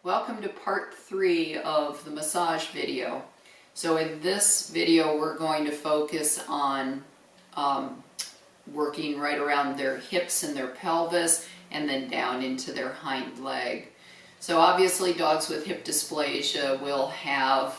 Welcome to part 3 of the massage video. So in this video we're going to focus on working right around their hips and their pelvis and then down into their hind leg. So obviously dogs with hip dysplasia will have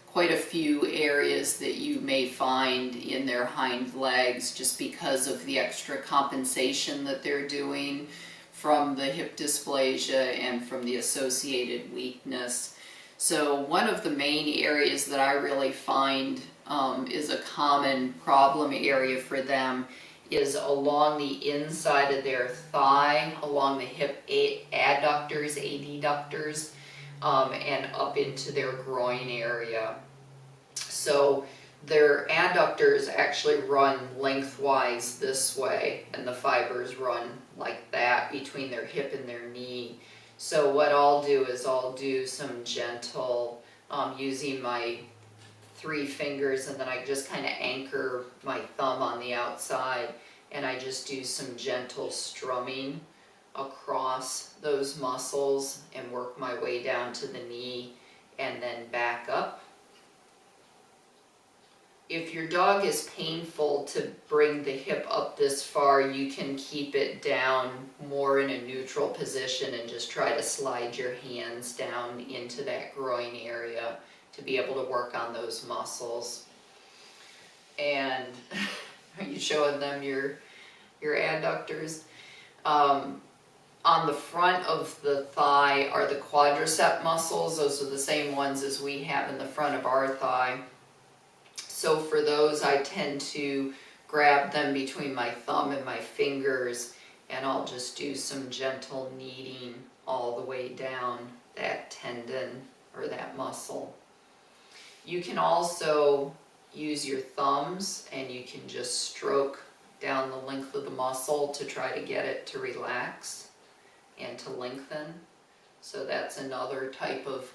quite a few areas that you may find in their hind legs just because of the extra compensation that they're doing from the hip dysplasia and from the associated weakness. So one of the main areas that I really find is a common problem area for them is along the inside of their thigh, along the hip adductors, and up into their groin area. So their adductors actually run lengthwise this way, and the fibers run like that between their hip and their knee. So what I'll do is I'll do some gentle, using my 3 fingers, and then I just kind of anchor my thumb on the outside, and I just do some gentle strumming across those muscles and work my way down to the knee and then back up. If your dog is painful to bring the hip up this far, you can keep it down more in a neutral position and just try to slide your hands down into that groin area to be able to work on those muscles. And are you showing them your adductors? On the front of the thigh are the quadriceps muscles. Those are the same ones as we have in the front of our thigh. So for those, I tend to grab them between my thumb and my fingers, and I'll just do some gentle kneading all the way down that tendon or that muscle. You can also use your thumbs and you can just stroke down the length of the muscle to try to get it to relax and to lengthen. So that's another type of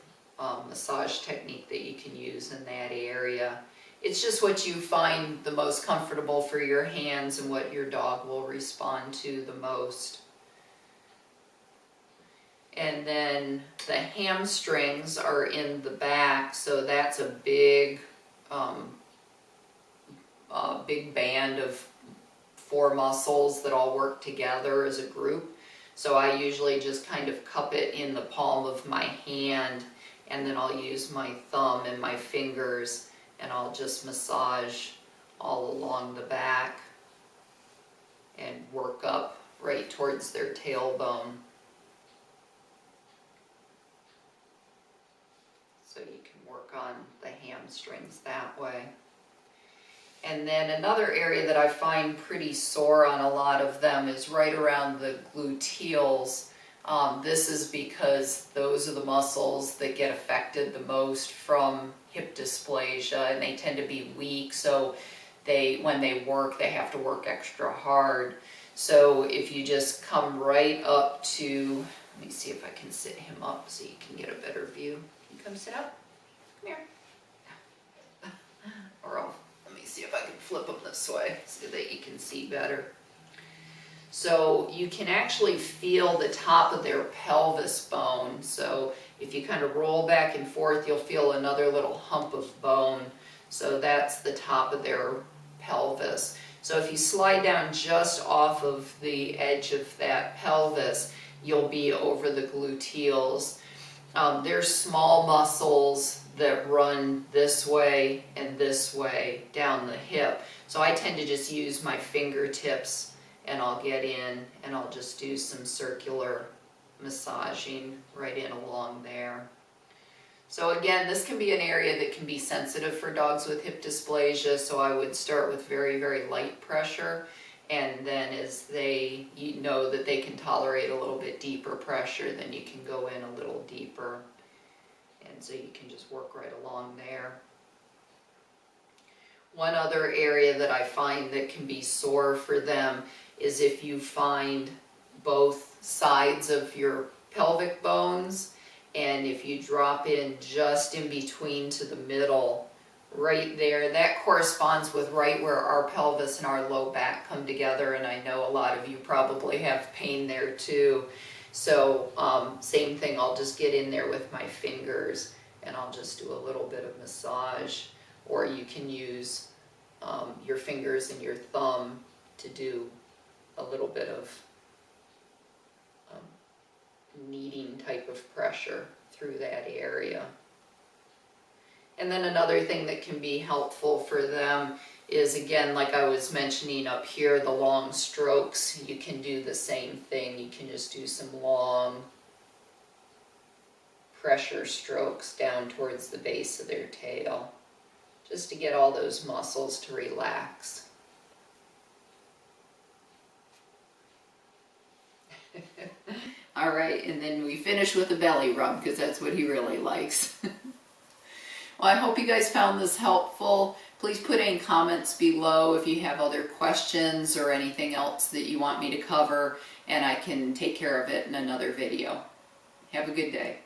massage technique that you can use in that area. It's just what you find the most comfortable for your hands and what your dog will respond to the most. And then the hamstrings are in the back, so that's a big band of 4 muscles that all work together as a group. So I usually just kind of cup it in the palm of my hand, and then I'll use my thumb and my fingers, and I'll just massage all along the back and work up right towards their tailbone. So you can work on the hamstrings that way. And then another area that I find pretty sore on a lot of them is right around the gluteals. This is because those are the muscles that get affected the most from hip dysplasia, and they tend to be weak, so when they work, they have to work extra hard. So if you just come right up to, let me see if I can sit him up so you can get a better view. Can you come sit up? Come here. Or let me see if I can flip them this way so that you can see better. So you can actually feel the top of their pelvis bone. So if you kind of roll back and forth, you'll feel another little hump of bone. So that's the top of their pelvis. So if you slide down just off of the edge of that pelvis, you'll be over the gluteals. There's small muscles that run this way and this way down the hip. So I tend to just use my fingertips, and I'll get in and I'll just do some circular massaging right in along there. So again, this can be an area that can be sensitive for dogs with hip dysplasia, so I would start with very, very light pressure, and then as you know that they can tolerate a little bit deeper pressure, then you can go in a little deeper, and so you can just work right along there. One other area that I find that can be sore for them is if you find both sides of your pelvic bones, and if you drop in just in between to the middle, right there, that corresponds with right where our pelvis and our low back come together, and I know a lot of you probably have pain there too. So same thing, I'll just get in there with my fingers and I'll just do a little bit of massage, or you can use your fingers and your thumb to do a little bit of kneading type of pressure through that area. And then another thing that can be helpful for them is, again, like I was mentioning up here, the long strokes. You can do the same thing. You can just do some long pressure strokes down towards the base of their tail, just to get all those muscles to relax. All right, and then we finish with a belly rub because that's what he really likes. Well, I hope you guys found this helpful. Please put in comments below if you have other questions or anything else that you want me to cover, and I can take care of it in another video. Have a good day.